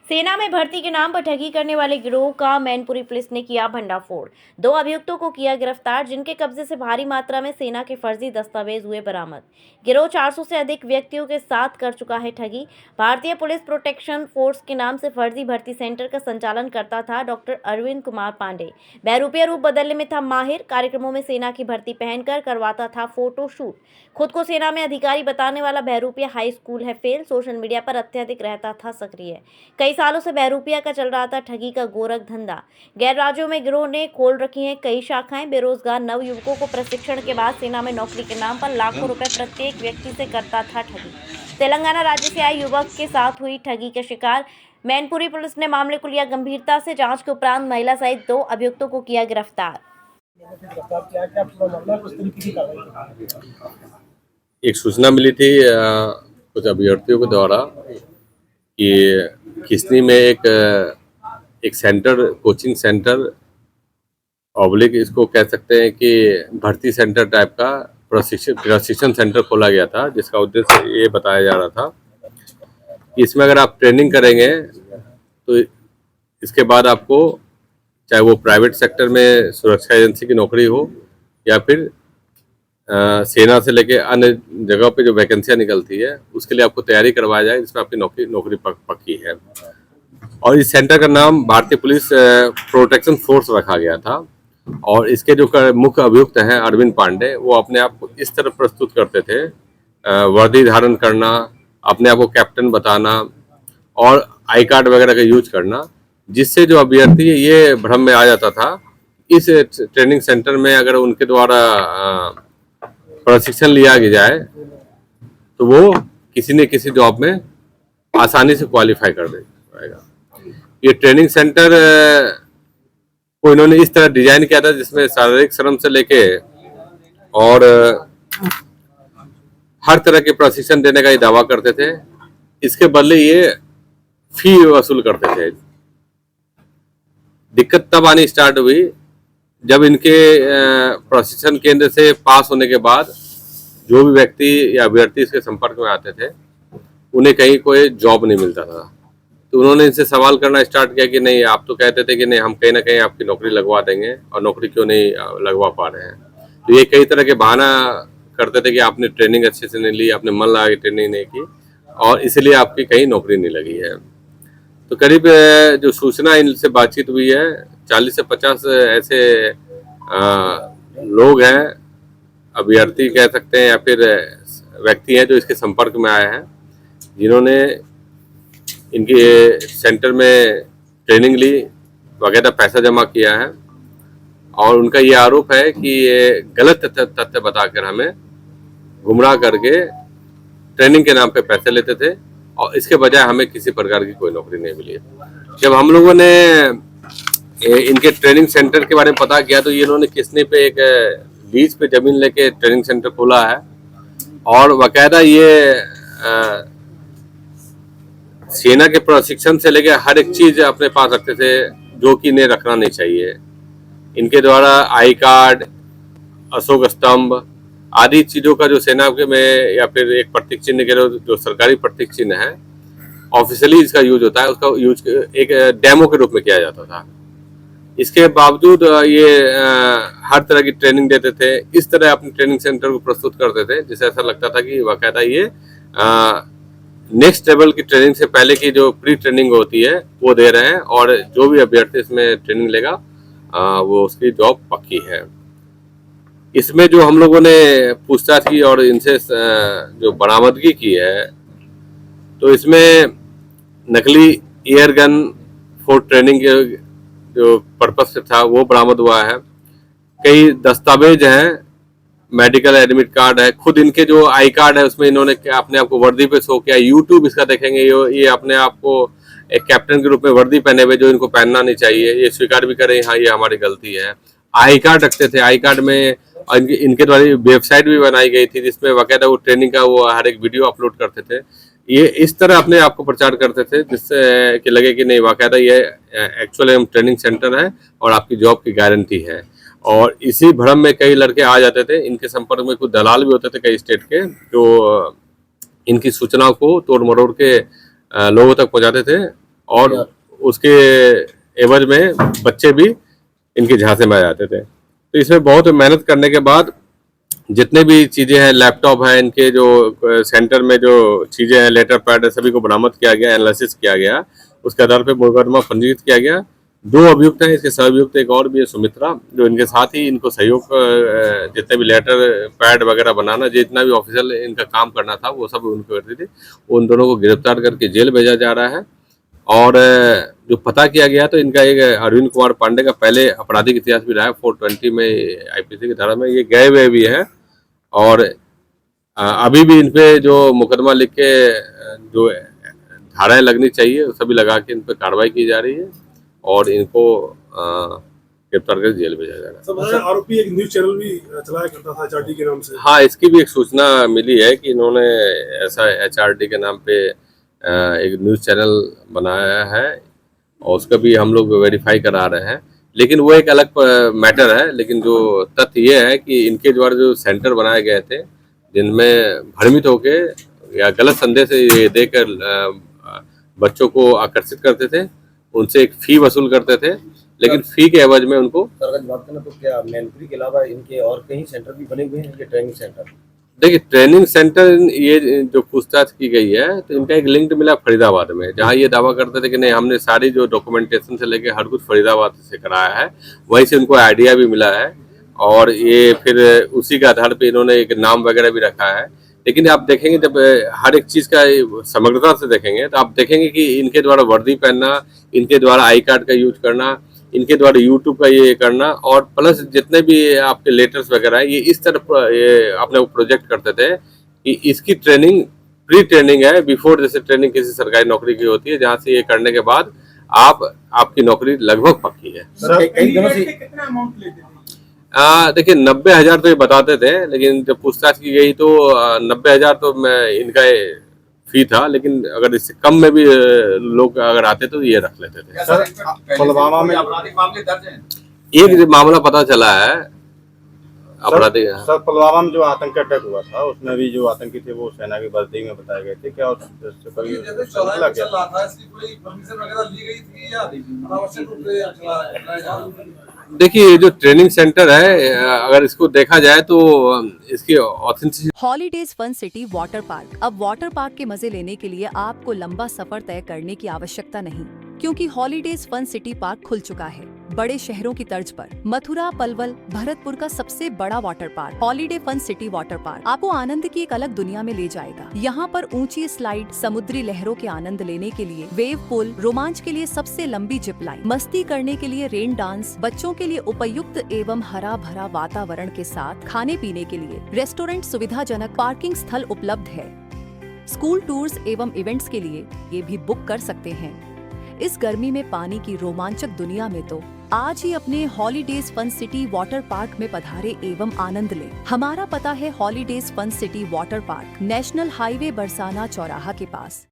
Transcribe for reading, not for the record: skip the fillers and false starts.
सेना में भर्ती के नाम पर ठगी करने वाले गिरोह का मैनपुरी पुलिस ने किया भंडाफोड़। 2 अभियुक्तों को किया गिरफ्तार, जिनके कब्जे से भारी मात्रा में सेना के फर्जी दस्तावेज हुए बरामद। गिरोह 400 से अधिक व्यक्तियों के साथ कर चुका है ठगी। भारतीय पुलिस प्रोटेक्शन फोर्स के नाम से फर्जी भर्ती सेंटर का संचालन करता था डॉक्टर अरविंद कुमार पांडे। बहरूपिया रूप बदलने में था माहिर। कार्यक्रमों में सेना की भर्ती पहनकर करवाता था फोटो शूट। खुद को सेना में अधिकारी बताने वाला बहरूपिया हाई स्कूल है फेल। सोशल मीडिया पर अत्यधिक रहता था सक्रिय। कई सालों से बहरूपिया का चल रहा था ठगी का गोरख धंधा। गैर राज्यों में गिरोह ने खोल रखी हैं कई शाखाएं। बेरोजगार नव युवकों को प्रशिक्षण के बाद सेना में नौकरी के नाम पर लाखों रुपए प्रत्येक व्यक्ति से करता था ठगी। तेलंगाना राज्य से आए युवक के साथ हुई ठगी के शिकार। मैनपुरी पुलिस ने मामले को लिया गंभीरता से। जांच के उपरांत महिला सहित 2 अभियुक्तों को किया गिरफ्तार। एक सूचना मिली थी कुछ अभ्यर्थियों के द्वारा कि खिसनी में एक सेंटर, कोचिंग सेंटर ऑब्लिक इसको कह सकते हैं कि भर्ती सेंटर टाइप का प्रशिक्षण सेंटर खोला गया था, जिसका उद्देश्य ये बताया जा रहा था कि इसमें अगर आप ट्रेनिंग करेंगे तो इसके बाद आपको, चाहे वो प्राइवेट सेक्टर में सुरक्षा एजेंसी की नौकरी हो या फिर सेना से लेके अन्य जगहों पे जो वैकेंसियां निकलती है उसके लिए आपको तैयारी करवाया जाए, जिसमें आपकी नौकरी पक्की है। और इस सेंटर का नाम भारतीय पुलिस प्रोटेक्शन फोर्स रखा गया था। और इसके जो मुख्य अभियुक्त हैं अरविंद पांडे, वो अपने आप को इस तरह प्रस्तुत करते थे, वर्दी धारण करना, अपने आप को कैप्टन बताना और आई कार्ड वगैरह का यूज करना, जिससे जो अभ्यर्थी ये भ्रम में आ जाता था इस ट्रेनिंग सेंटर में अगर उनके द्वारा प्रशिक्षण लिया जाए तो वो किसी न किसी जॉब में आसानी से क्वालिफाई कर देगा। ये ट्रेनिंग सेंटर को इन्होंने इस तरह डिजाइन किया था जिसमें शारीरिक श्रम से लेके और हर तरह के प्रशिक्षण देने का ये दावा करते थे। इसके बदले ये फी वसूल करते थे। दिक्कत तब आनी स्टार्ट हुई जब इनके प्रशिक्षण केंद्र से पास होने के बाद जो भी व्यक्ति या अभ्यर्थी इसके संपर्क में आते थे उन्हें कहीं कोई जॉब नहीं मिलता था। तो उन्होंने इनसे सवाल करना स्टार्ट किया कि नहीं, आप तो कहते थे कि नहीं, हम कहीं ना कहीं आपकी नौकरी लगवा देंगे और नौकरी क्यों नहीं लगवा पा रहे हैं। तो ये कई तरह के बहाना करते थे कि आपने ट्रेनिंग अच्छे से नहीं ली, आपने मन लगा के ट्रेनिंग नहीं की और इसलिए आपकी कहीं नौकरी नहीं लगी है। तो करीब जो सूचना इनसे बातचीत हुई है, 40 से 50 ऐसे लोग हैं, अभ्यर्थी कह सकते हैं या फिर व्यक्ति हैं जो इसके संपर्क में आए हैं, जिन्होंने इनके सेंटर में ट्रेनिंग ली, वगैरह पैसा जमा किया है। और उनका ये आरोप है कि ये गलत तथ्य बताकर हमें गुमराह करके ट्रेनिंग के नाम पे पैसे लेते थे और इसके बजाय हमें किसी प्रकार की कोई नौकरी नहीं मिली। जब हम लोगों ने इनके ट्रेनिंग सेंटर के बारे में पता किया तो इन्होंने किसने पे एक लीज पे जमीन लेके ट्रेनिंग सेंटर खोला है और बाकायदा ये सेना के प्रशिक्षण से लेके हर एक चीज अपने पास रखते थे जो कि इन्हें रखना नहीं चाहिए। इनके द्वारा आई कार्ड, अशोक स्तंभ आदि चीजों का जो सेना के में या फिर एक प्रतीक चिन्ह के जो सरकारी प्रतीक चिन्ह है, ऑफिशियली इसका यूज होता है, उसका यूज एक डेमो के रूप में किया जाता था। इसके बावजूद ये हर तरह की ट्रेनिंग देते थे, इस तरह अपने ट्रेनिंग सेंटर को प्रस्तुत करते थे जिससे ऐसा लगता था कि बाकायदा ये नेक्स्ट लेवल की ट्रेनिंग से पहले की जो प्री ट्रेनिंग होती है वो दे रहे हैं और जो भी अभ्यर्थी इसमें ट्रेनिंग लेगा वो उसकी जॉब पक्की है। इसमें जो हम लोगों ने पूछताछ की और इनसे जो बरामदगी की है, तो इसमें नकली एयर गन फॉर ट्रेनिंग के जो पर्पज से था वो बरामद हुआ है। कई दस्तावेज हैं, मेडिकल एडमिट कार्ड है, खुद इनके जो आई कार्ड है उसमें इन्होंने अपने आप को वर्दी पे शो किया। यूट्यूब इसका देखेंगे, ये अपने आप को एक कैप्टन के रूप में वर्दी पहने हुए, जो इनको पहनना नहीं चाहिए, ये स्वीकार भी करें हाँ ये हमारी गलती है। आई कार्ड रखते थे, आई कार्ड में इनके द्वारा वेबसाइट भी बनाई गई थी जिसमें बाकायदा वो ट्रेनिंग का वो हर एक वीडियो अपलोड करते थे। ये इस तरह अपने आप को प्रचार करते थे जिससे कि लगे कि नहीं बाकायदा ये एक्चुअल ट्रेनिंग सेंटर है और आपकी जॉब की गारंटी है। और इसी भ्रम में कई लड़के आ जाते थे। इनके संपर्क में कुछ दलाल भी होते थे कई स्टेट के, जो इनकी सूचनाओं को तोड़ मरोड़ के लोगों तक पहुंचाते थे और उसके एवज में बच्चे भी इनके झांसे में आ जाते थे। तो इसमें बहुत मेहनत करने के बाद जितने भी चीज़ें हैं, लैपटॉप है, इनके जो सेंटर में जो चीज़ें हैं, लेटर पैड है, सभी को बरामद किया गया, एनालिसिस किया गया, उसके आधार पर मुकदमा पंजीकृत किया गया। 2 अभियुक्त हैं, इसके सह अभियुक्त एक और भी है, सुमित्रा, जो इनके साथ ही इनको सहयोग जितने भी लेटर पैड वगैरह बनाना, जितना भी ऑफिशियल इनका काम करना था वो सब उनको करती थी। उन दोनों को गिरफ्तार करके जेल भेजा जा रहा है। और जो पता किया गया तो इनका एक अरविंद कुमार पांडे का पहले आपराधिक इतिहास भी रहा है, 420 में आईपीसी की धारा में ये गए हुए भी हैं। और अभी भी इन पे जो मुकदमा लिख के जो धाराएं लगनी चाहिए सभी लगा के इन पे कार्रवाई की जा रही है और इनको गिरफ्तार कर जेल भेजा जा रहा है। आरोपी एक न्यूज चैनल भी चलाया करता था HRD के नाम से। हाँ, इसकी भी एक सूचना मिली है कि इन्होंने ऐसा HRD के नाम पे एक न्यूज़ चैनल बनाया है और उसका भी हम लोग वेरीफाई करा रहे हैं, लेकिन वो एक अलग मैटर है। लेकिन जो तथ्य ये है कि इनके द्वारा जो सेंटर बनाए गए थे जिनमें भ्रमित होके या गलत संदेश ये देकर बच्चों को आकर्षित करते थे, उनसे एक फी वसूल करते थे, लेकिन फी के एवज में उनको बात करना तो क्या मैनपुरी के अलावा इनके और कहीं सेंटर भी बने हुए हैं, ये ट्रेनिंग सेंटर? देखिए, ट्रेनिंग सेंटर ये जो पूछताछ की गई है तो इनका एक लिंक मिला फरीदाबाद में, जहाँ ये दावा करते थे कि नहीं हमने सारी जो डॉक्यूमेंटेशन से लेके हर कुछ फरीदाबाद से कराया है। वहीं से उनको आइडिया भी मिला है और ये फिर उसी के आधार पे इन्होंने एक नाम वगैरह भी रखा है। लेकिन आप देखेंगे जब हर एक चीज़ का समग्रता से देखेंगे तो आप देखेंगे कि इनके द्वारा वर्दी पहनना, इनके द्वारा आई कार्ड का यूज करना, इनके द्वारा यूट्यूब का ये करना और प्लस जितने भी आपके लेटर्स वगैरह हैं, ये इस तरफ ये अपने को प्रोजेक्ट करते थे कि इसकी ट्रेनिंग प्री ट्रेनिंग है, बिफोर जैसे ट्रेनिंग किसी सरकारी नौकरी की होती है, जहाँ से ये करने के बाद आपकी नौकरी लगभग पक्की है। कितना अमाउंट लेते थे? देखिए 90,000 तो ये बताते थे, लेकिन जब पूछताछ की गई तो 90,000 तो इनका फी था, लेकिन अगर इससे कम में भी लोग अगर आते तो ये रख लेते थे। सर, पुलवामा में आपराधिक मामले दर्ज हैं? एक मामला पता चला है आपराधिक। सर, पुलवामा में जो आतंकी अटैक हुआ था उसमें भी जो आतंकी थे वो सेना की वर्दी में बताए गए थे, क्या उससे कोई देखिए, ये जो ट्रेनिंग सेंटर है अगर इसको देखा जाए तो इसकी authenticity. Holidays fun city water park. अब वाटर पार्क के मजे लेने के लिए आपको लंबा सफर तय करने की आवश्यकता नहीं, क्योंकि हॉलीडेज फन सिटी पार्क खुल चुका है बड़े शहरों की तर्ज पर। मथुरा, पलवल, भरतपुर का सबसे बड़ा water park holiday fun city water park आपको आनंद की एक अलग दुनिया में ले जाएगा। यहाँ पर ऊंची स्लाइड, समुद्री लहरों के आनंद लेने के लिए वेव पूल, रोमांच के लिए सबसे लंबी जिप लाइन, मस्ती करने के लिए रेन डांस, बच्चों के लिए उपयुक्त एवं हरा भरा वातावरण के साथ खाने पीने के लिए रेस्टोरेंट, सुविधाजनक पार्किंग स्थल उपलब्ध है। स्कूल टूर्स एवं इवेंट्स के लिए ये भी बुक कर सकते हैं। इस गर्मी में पानी की रोमांचक दुनिया में तो आज ही अपने holidays fun city water park में पधारे एवं आनंद लें। हमारा पता है holidays fun city water park, national highway Barsana चौराहा के पास।